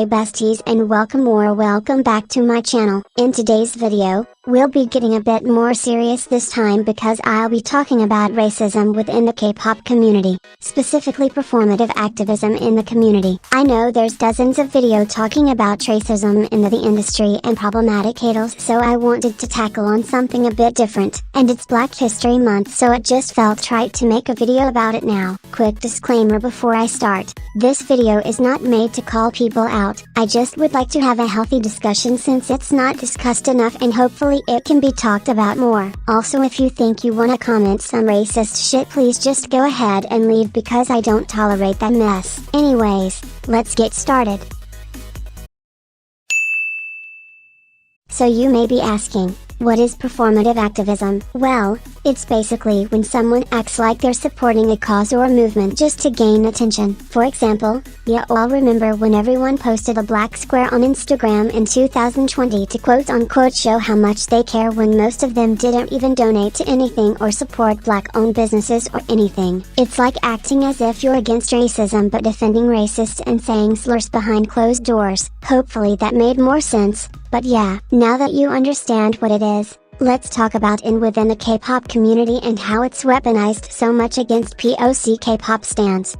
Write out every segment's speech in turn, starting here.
Hey besties and welcome back to my channel. In today's video, we'll be getting a bit more serious this time because I'll be talking about racism within the K-pop community, specifically performative activism in the community. I know there's dozens of videos talking about racism in the industry and problematic idols, so I wanted to tackle on something a bit different. And it's Black History Month, so it just felt right to make a video about it now. Quick disclaimer before I start. This video is not made to call people out. I just would like to have a healthy discussion since it's not discussed enough and hopefully it can be talked about more. Also, if you think you wanna comment some racist shit, please just go ahead and leave because I don't tolerate that mess. Anyways, let's get started. So you may be asking, what is performative activism? Well, it's basically when someone acts like they're supporting a cause or a movement just to gain attention. For example, you all remember when everyone posted a black square on Instagram in 2020 to quote-unquote show how much they care when most of them didn't even donate to anything or support black-owned businesses or anything. It's like acting as if you're against racism but defending racists and saying slurs behind closed doors. Hopefully that made more sense. But yeah, now that you understand what it is, let's talk about within the K-pop community and how it's weaponized so much against POC K-pop stans.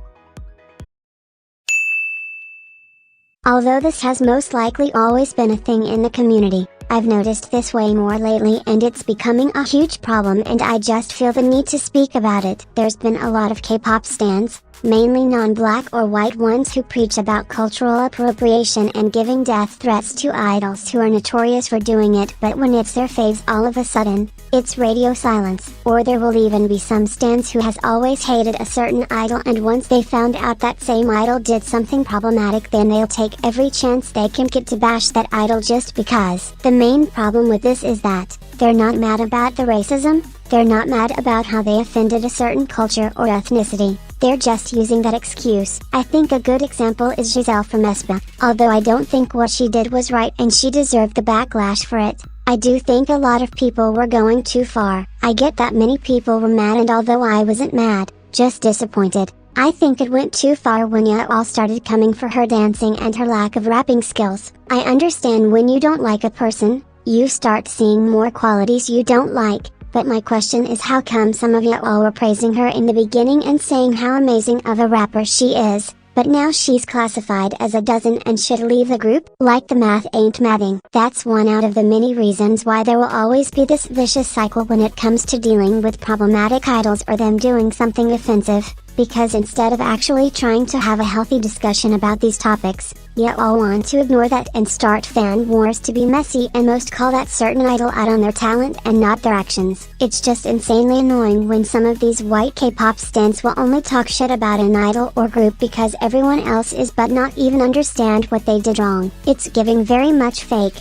Although this has most likely always been a thing in the community, I've noticed this way more lately and it's becoming a huge problem and I just feel the need to speak about it. There's been a lot of K-pop stans, mainly non-black or white ones, who preach about cultural appropriation and giving death threats to idols who are notorious for doing it, but when it's their faves all of a sudden, it's radio silence. Or there will even be some stans who has always hated a certain idol and once they found out that same idol did something problematic, then they'll take every chance they can get to bash that idol just because. The main problem with this is that, they're not mad about the racism, they're not mad about how they offended a certain culture or ethnicity. They're just using that excuse. I think a good example is Giselle from aespa. Although I don't think what she did was right and she deserved the backlash for it, I do think a lot of people were going too far. I get that many people were mad, and although I wasn't mad, just disappointed. I think it went too far when you all started coming for her dancing and her lack of rapping skills. I understand when you don't like a person, you start seeing more qualities you don't like. But my question is, how come some of you all were praising her in the beginning and saying how amazing of a rapper she is, but now she's classified as a dozen and should leave the group? Like the math ain't mathing. That's one out of the many reasons why there will always be this vicious cycle when it comes to dealing with problematic idols or them doing something offensive. Because instead of actually trying to have a healthy discussion about these topics, you all want to ignore that and start fan wars to be messy and most call that certain idol out on their talent and not their actions. It's just insanely annoying when some of these white K-pop stans will only talk shit about an idol or group because everyone else is but not even understand what they did wrong. It's giving very much fake.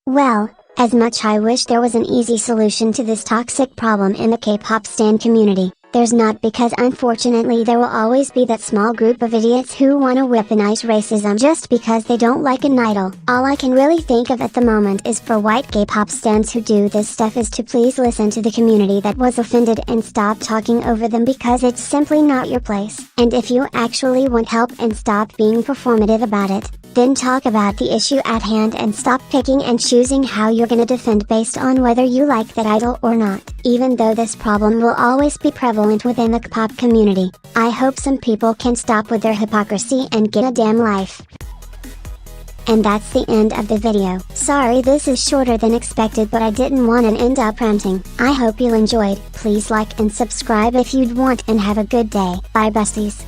Well, as much I wish there was an easy solution to this toxic problem in the K-pop stan community, there's not, because unfortunately there will always be that small group of idiots who wanna weaponize racism just because they don't like an idol. All I can really think of at the moment is for white K-pop stans who do this stuff is to please listen to the community that was offended and stop talking over them because it's simply not your place. And if you actually want help and stop being performative about it, then talk about the issue at hand and stop picking and choosing how you're gonna defend based on whether you like that idol or not. Even though this problem will always be prevalent within the K-pop community, I hope some people can stop with their hypocrisy and get a damn life. And that's the end of the video. Sorry this is shorter than expected, but I didn't want to end up ranting. I hope you enjoyed. Please like and subscribe if you'd want, and have a good day. Bye besties.